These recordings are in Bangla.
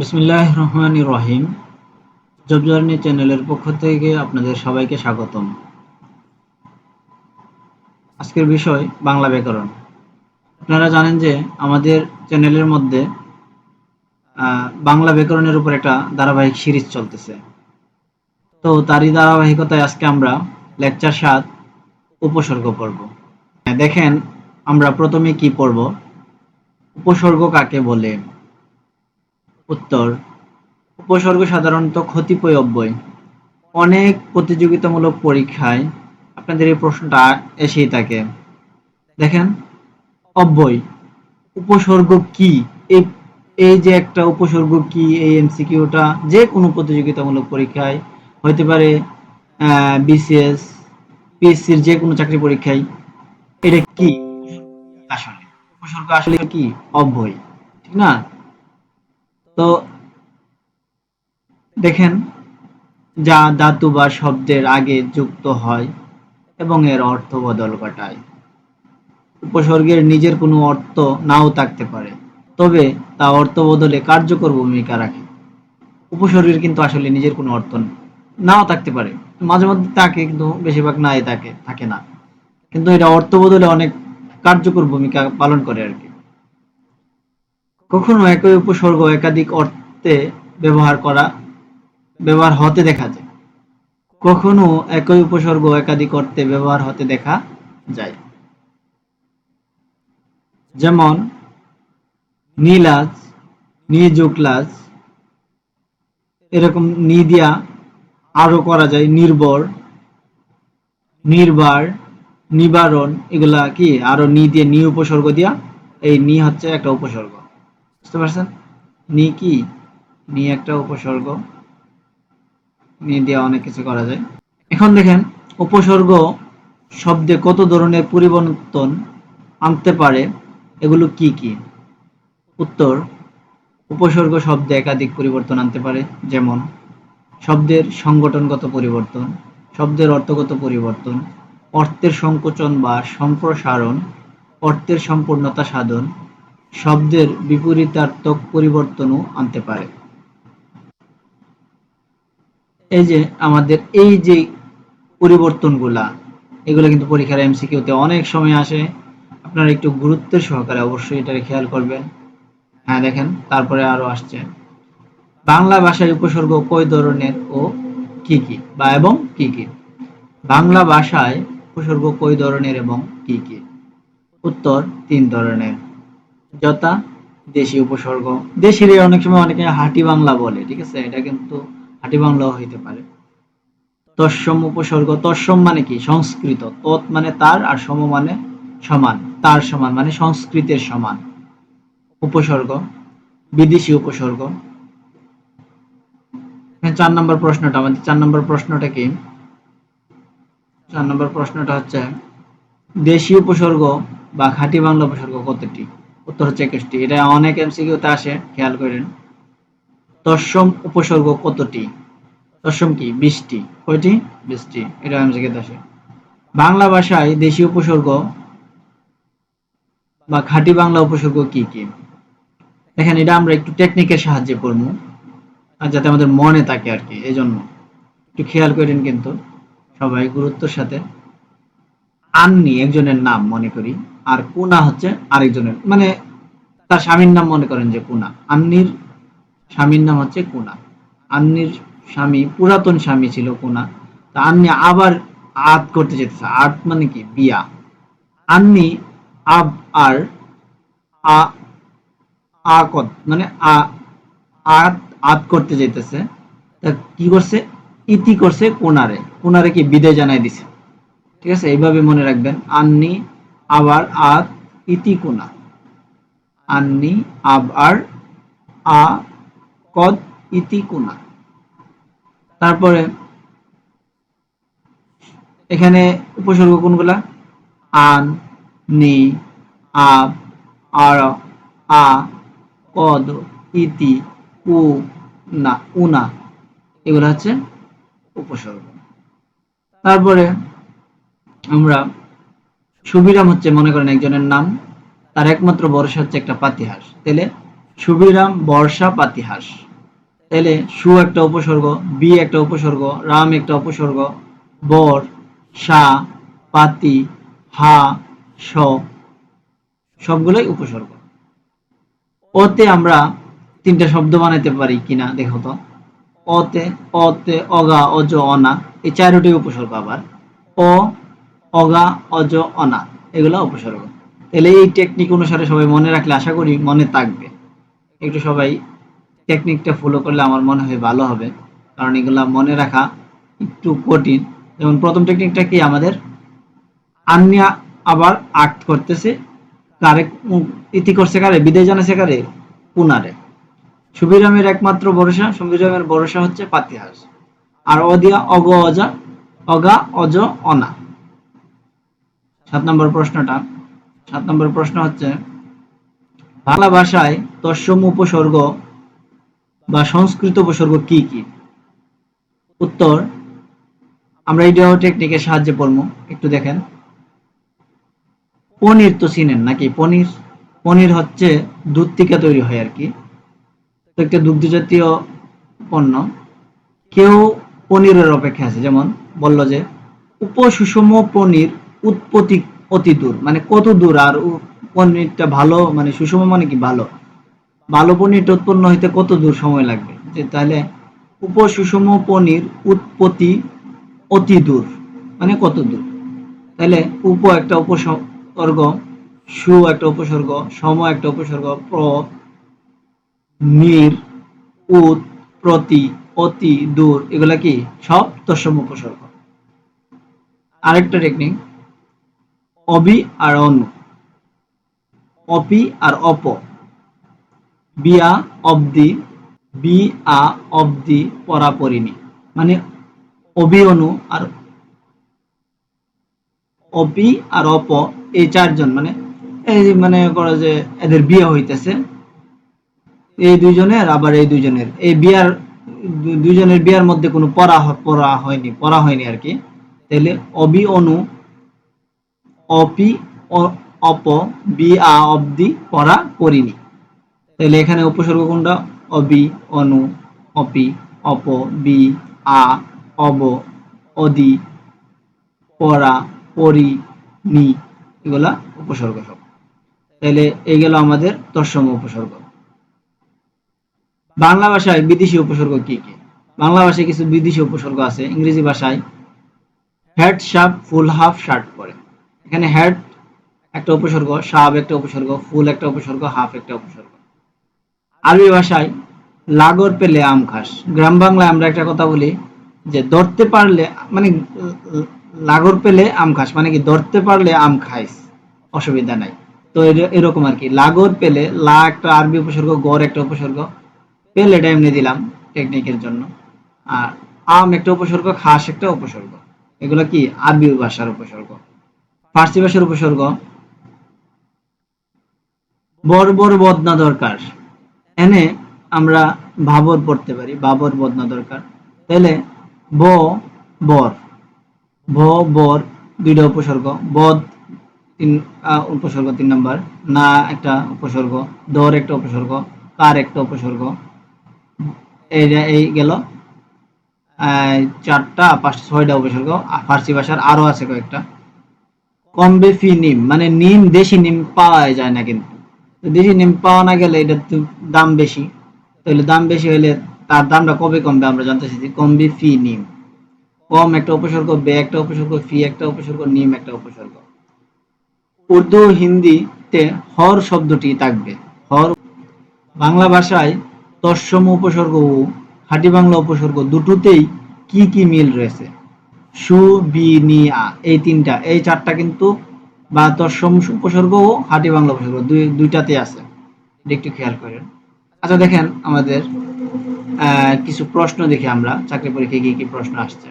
বিসমিল্লাহির রহমানির রহিম। জব জার্নি চ্যানেলের পক্ষ থেকে আপনাদের সবাইকে স্বাগতম। আজকের বিষয় বাংলা ব্যাকরণ। আপনারা জানেন যে আমাদের চ্যানেলের মধ্যে বাংলা ব্যাকরণের উপর একটা ধারাবাহিক সিরিজ চলতেছে। তো তারই ধারাবাহিকতায় আজকে আমরা লেকচার ৭ উপসর্গ পড়ব। দেখেন আমরা প্রথমে কি পড়ব? উপসর্গ কাকে বলে? উত্তর: উপসর্গ সাধারণত কতিপয় অব্যয়। অনেক প্রতিযোগিতামূলক পরীক্ষায় আপনাদের এই প্রশ্নটা এসেই থাকে। দেখেন, অব্যয় উপসর্গ কি? এই এই যে একটা উপসর্গ কি, এই এমসিকিউটা যে কোনো প্রতিযোগিতামূলক পরীক্ষায় হতে পারে, বিসিএস, পিএসসির যে কোনো চাকরি পরীক্ষায়। এটা কি আসলে? উপসর্গ আসলে কি? অব্যয়, ঠিক না? তো দেখেন, যা ধাতু বা শব্দের আগে যুক্ত হয় এবং এর অর্থ বদল ঘটায়। উপসর্গের নিজের কোনো অর্থ নাও থাকতে পারে, তবে তা অর্থ বদলে কার্যকর ভূমিকা রাখে। উপসর্গের কিন্তু আসলে নিজের কোনো অর্থ নাও থাকতে পারে, মাঝে মধ্যে থাকে, কিন্তু বেশিরভাগ নাই থাকে না, কিন্তু এটা অর্থ বদলে অনেক কার্যকর ভূমিকা পালন করে আর কি। কখনো একই উপসর্গ একাধিক অর্থে ব্যবহার হতে দেখা যায়। কখনো একই উপসর্গ একাধিক অর্থে ব্যবহার হতে দেখা যায়। যেমন নীলাজ, নিজুকলাজ, এরকম নি দিয়া আরো করা যায় নির্ভর, নির্বার, নিবারণ, এগুলা কি আরো নি দিয়ে নি উপসর্গ দিয়া, এই নি হচ্ছে একটা উপসর্গ। বুঝতে পারছেন? নি কি? নি একটা উপসর্গ, নি দিয়ে অনেক কিছু করা যায়। এখন দেখেন, উপসর্গ শব্দে কত ধরনের পরিবর্তন আনতে পারে, এগুলো কি কি? উত্তর: উপসর্গ শব্দে একাধিক পরিবর্তন আনতে পারে। যেমন শব্দের সংগঠনগত পরিবর্তন, শব্দের অর্থগত পরিবর্তন, অর্থের সংকোচন বা সম্প্রসারণ, অর্থের সম্পূর্ণতা সাধন, শব্দের বিপরীতার্থক পরিবর্তনও আনতে পারে। এই যে আমাদের এই যে পরিবর্তনগুলা, এগুলো কিন্তু পরীক্ষার এমসিকিউতে অনেক সময় আসে। আপনারা একটু গুরুত্বের সহকারে অবশ্যই এটা খেয়াল করবেন। হ্যাঁ, দেখেন, তারপরে আরো আসছে, বাংলা ভাষায় উপসর্গ কয় ধরনের ও কি কি, বা এবং কি কি? বাংলা ভাষায় উপসর্গ কয় ধরনের এবং কি কি? উত্তর: ৩ ধরনের। যথা: দেশি উপসর্গ, দেশের অনেক সময় অনেকে হাটি বাংলা বলে, ঠিক আছে, এটা কিন্তু হাটি বাংলাও হইতে পারে। তৎসম উপসর্গ, তৎসম মানে কি? সংস্কৃত, তৎ মানে তার, আর সম মানে সমান, তার সমান মানে সংস্কৃতের সমান উপসর্গ। বিদেশি উপসর্গ। ৪ নম্বর প্রশ্নটা, আমাদের ৪ নম্বর প্রশ্নটা কি? ৪ নম্বর প্রশ্নটা হচ্ছে, দেশি উপসর্গ বা খাঁটি বাংলা উপসর্গ কতটি? উত্তর হচ্ছে 21টি। এটা অনেক এমসিকিউতে আসে, খেয়াল করেন। তৎসম উপসর্গ কতটি? তৎসম কি? 20টি। কয়টি? 20টি। এটা এমসিকিউতে আসে। বাংলা ভাষায় দেশি উপসর্গ বা খাঁটি বাংলা উপসর্গ কি কি? দেখেন, এটা আমরা একটু টেকনিকের সাহায্যে করবো, আর যাতে আমাদের মনে থাকে আর কি, এই জন্য একটু খেয়াল করেন কিন্তু সবাই গুরুত্বের সাথে। আন্নি একজনের নাম মনে করি, আর কুনা হচ্ছে আরেকজনের, মানে তার স্বামীর নাম মনে করেন যে কুনা। আন্নির স্বামীর নাম হচ্ছে কুনা। আন্নির স্বামী, পুরাতন স্বামী ছিল কুনা। তা আন্নি আবার আত করতে যেতেছে। আত মানে কি? বিয়া। আন্নি আব আর আ আকত মানে আত আত করতে যেতেছে। তা কি করছে? ইতি করছে কোনারে, কোনারে কি বিদায় জানাই দিছে। ঠিক আছে, এইভাবে মনে রাখবেন। আন্নি আবার আত ইতি কোনা, আন্নি আবার আ কদ ইতি কোনা। তারপরে এখানে উপসর্গ কোনগুলা? আন, নি, আব, আর, আ, কদ, ইতি, উ, না, উনা, এগুলো হচ্ছে উপসর্গ। তারপরে আমরা সুবিরাম হচ্ছে, মনে করেন একজনের নাম, তার একমাত্র ভরসা হচ্ছে একটা পাতিহাঁস, তাহলে সুবিরাম বর্ষা পাতিহাঁস। তাহলে সু একটা উপসর্গ, বি একটা উপসর্গ, রাম একটা উপসর্গ, বর, সা, পাতি, হা, স সবগুলোই উপসর্গ। অতে আমরা তিনটা শব্দ বানাইতে পারি কিনা দেখো তো। অতে অতে অগা অজ অনা, এই চারটি উপসর্গ। আবার অ, অগা, অজ, অনা এগুলো উপসর্গ। তাহলে এই টেকনিক অনুসারে সবাই মনে রাখলে আশা করি মনে থাকবে। একটু সবাই টেকনিকটা ফলো করলে আমার মনে হয় ভালো হবে, কারণ এগুলা মনে রাখা একটু কঠিন। যেমন প্রথম টেকনিকটা কি আমাদের আন্যা আবার আক্ট করতেছে কারে, ইতি করছে কারে, বিদায় জানাছে কারে, পুনারে। সুবিরামের একমাত্র ভরসা, সুবিরামের ভরসা হচ্ছে পাতিহাস। আর অদিয়া অগ অজা, অগা অজ অনা। 7 নম্বর প্রশ্নটা, 7 নম্বর প্রশ্ন হচ্ছে বাংলা ভাষায় তৎসম উপসর্গ বা সংস্কৃত উপসর্গ কি কি? উত্তর আমরা এই টেকনিকের সাহায্যে পড়বো। একটু দেখেন, পনির তো চিনেন নাকি? পনির, পনির হচ্ছে দুধ থেকে তৈরি হয় আর কি, তো একটা দুগ্ধ জাতীয় পণ্য। কেউ পনিরের অপেক্ষা আছে, যেমন বলল যে উপসুষম পনির উৎপত্তি অতি দূর, মানে কত দূর। আর পনিরটা ভালো, মানে সুষম মানে কি ভালো, ভালো পনিরটা উৎপন্ন হইতে কত দূর সময় লাগবে, যে তাহলে উপসুষম পনির উৎপত্তি অতি দূর মানে কত দূর। তাহলে উপ একটা উপসর্গ, সু একটা উপসর্গ, সম একটা উপসর্গ, প্র, নির, উৎ, প্রতি, অতি, দূর এগুলা কি সব তৎসম উপসর্গ। আরেকটা টেকনিক অবি আর অনু, অপি আর অপ, বিয়া অব্দি, বি আ অব্দি, পরাপরিণী, মানে অবি অনু আর অপি আর অপ, এই চারজন মানে এই মানে করো যে এদের বিয়ে হইতেছে, এই দুইজনের আবার এই দুইজনের এই বিয়ার, দুইজনের বিয়ার মধ্যে কোনো পড়া হয়নি আর কি। তাহলে অবি অনু, অপি, অপ, বি আ অব্দি, পড়া পরিনি। তাহলে এখানে উপসর্গ কোনটা? অবি, অনু, অপি, অপ, বি, আ, অব, অদি, পড়া, পরি, নি এগুলা উপসর্গ সব। তাহলে এই গেল আমাদের তৎসম উপসর্গ। বাংলা ভাষায় বিদেশি উপসর্গ কি কি? বাংলা ভাষায় কিছু বিদেশি উপসর্গ আছে। ইংরেজি ভাষায় হেড, শার্প, ফুল, হাফ, শার্ট পরে। এখানে হেড একটা উপসর্গ, শার্প একটা উপসর্গ, ফুল একটা উপসর্গ, হাফ একটা উপসর্গ। আরবি ভাষায় লাগর পেলে আম খাস। গ্রাম বাংলায় আমরা একটা কথা বলি যে ধরতে পারলে, মানে লাগর পেলে আম খাস মানে কি ধরতে পারলে আম খাইস, অসুবিধা নাই। তো এরকম আর কি, লাগর পেলে, লা একটা আরবি উপসর্গ, গড় একটা উপসর্গ, পেলে এটা এমনি দিলাম টেকনিকের জন্য। আর আম একটা উপসর্গ, খাস একটা উপসর্গ। এগুলো কি আরবি ভাষার উপসর্গ। ফার্সি ভাষার উপসর্গ বর্বর বদনা দরকার, এনে আমরা ভাবর পড়তে পারি, বাবর বদনা দরকার। তাহলে ব, বর, ভ, বর দুইটা উপসর্গ, বদ তিন উপসর্গ 3 নাম্বার, না একটা উপসর্গ, দর একটা উপসর্গ, কার একটা উপসর্গ। এই গেল 4টা 5টা 6টা উপসর্গ। ফার্সি ভাষার আরো আছে কয়েকটা। কম বেশি নিম, মানে নিম দেশি নিম পাওয়া যায় না, কিন্তু দেশি নিম পাওয়া না গেলে এটা দাম বেশি। তাহলে দাম বেশি হলে তার দামটা কবে কমবে আমরা জানতে চাইছি। কমবে ফি নিম, কম একটা উপসর্গ, বে একটা উপসর্গ, ফি একটা উপসর্গ, নিম একটা উপসর্গ। উর্দু হিন্দিতে হর শব্দটি থাকবে, হর। বাংলা ভাষায় তৎসম উপসর্গ ও খাঁটি বাংলা উপসর্গ দুটোতেই কি কি মিল রয়েছে? সু, বি, নি, আ, এই তিনটা, এই চারটা কিন্তু বা তৎসম উপসর্গ ও খাঁটি বাংলা উপসর্গ দুইটাতে আছে, এটা একটু খেয়াল করেন। আচ্ছা দেখেন আমাদের কিছু প্রশ্ন দেখি আমরা চাকরি পরীক্ষায় কি কি প্রশ্ন আসছে।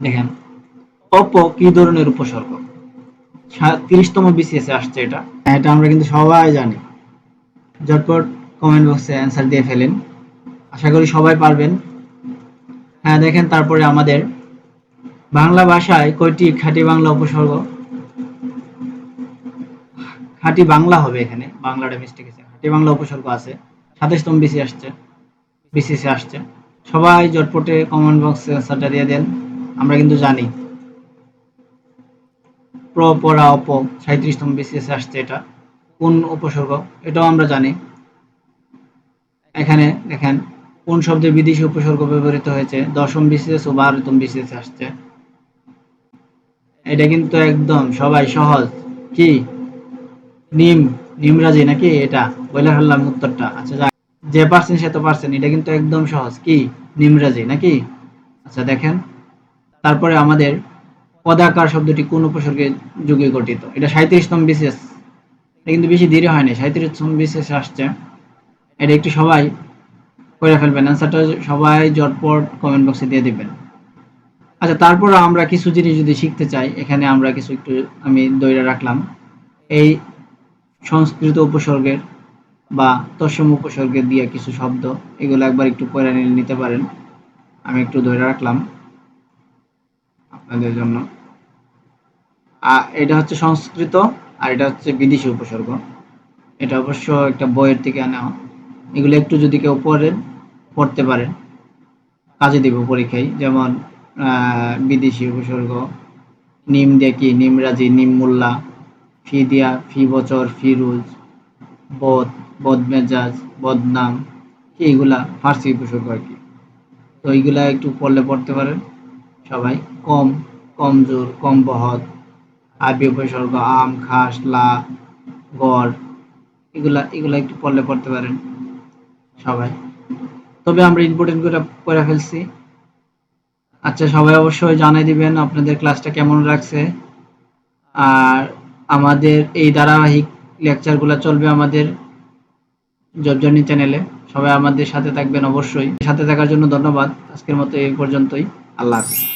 দেখেন, অপ কি ধরনের উপসর্গ? 30তম বিসিএস আসছে এটা, এটা আমরা কিন্তু সবাই জানি। ঝটপট কমেন্ট বক্সে অ্যান্সার দিয়ে ফেলেন, আশা করি সবাই পারবেন। হ্যাঁ দেখেন, তারপরে আমাদের বাংলা ভাষায় কয়টি খাঁটি বাংলা উপসর্গ? খাঁটি বাংলা হবে, এখানে বাংলাটা মিস্টেক আছে, খাঁটি বাংলা উপসর্গ আছে। 27তম বিসি আসছে। বিসিএস আসছে। সবাই জটপটে কমেন্ট বক্সে অ্যান্সারটা দিয়ে দেন। আমরা কিন্তু জানি প্র পরা অপ 37তম বিসিএস আসছে, এটা কোন উপসর্গ এটাও আমরা জানি। এখানে দেখেন কোন শব্দে বিদেশি উপসর্গ ব্যবহৃত হয়েছে, 10ম বিসিএস ও 12তম বিসিএস আসছে। এটা কিন্তু একদম সবাই সহজ। কি নিমরাজি নাকি? এটা বলে ফেললাম উত্তরটা। আচ্ছা যাক, যে পারছেন সে তো পারছেন, এটা কিন্তু একদম সহজ। কি নিমরাজি নাকি? আচ্ছা দেখেন, তারপরে আমাদের পদাকার শব্দটি কোন উপসর্গের যুগে গঠিত? এটা 37তম বিসিএস, এটা কিন্তু বেশি দেরি হয়নি, 37তম বিসিএস আসছে। এটা একটু সবাই করে ফেলবেন, অ্যান্সারটা সবাই জটপট কমেন্ট বক্সে দিয়ে দিবেন। আচ্ছা তারপর আমরা কিছু জিনিস যদি শিখতে চাই, এখানে আমরা কিছু একটু আমি ধরে রাখলাম। এই সংস্কৃত উপসর্গের বা তৎসম উপসর্গের দিয়ে কিছু শব্দ, এগুলো একবার একটু পড়ে নিতে পারেন। আমি একটু ধরে রাখলাম আপনাদের জন্য। এটা হচ্ছে সংস্কৃত আর এটা হচ্ছে বিদেশি উপসর্গ। এটা অবশ্য একটা বইয়ের থেকে নেওয়া। এগুলো একটু যদি কেউ পড়তে পারেন কাজে দিব পরীক্ষায়। যেমন বিদেশি উপসর্গ, নিম দিয়ে কি নিমরাজি, নিমমুল্লা, ফি দিয়া ফি বছর, ফিরুজ, বদ, বদমেজাজ, বদনাম, এইগুলা ফার্সি উপসর্গ আর কি। তো এইগুলা একটু পড়তে পারেন সবাই। কম, কমজোর, কম বহত, আরবি উপসর্গ আম, খাস, লা, গড়, এগুলা এগুলা একটু পড়তে পারেন সবাই। তবে আমরা ইম্পর্টেন্ট করে ফেলছি। আচ্ছা সবাই অবশ্যই জানাই দিবেন আপনাদের ক্লাসটা কেমন লাগছে। আর আমাদের এই ধারাবাহিক লেকচারগুলো চলবে আমাদের জব জার্নি চ্যানেলে। সবাই আমাদের সাথে থাকবেন অবশ্যই। সাথে থাকার জন্য ধন্যবাদ। আজকের মতো এই পর্যন্তই। আল্লাহ হাফেজ।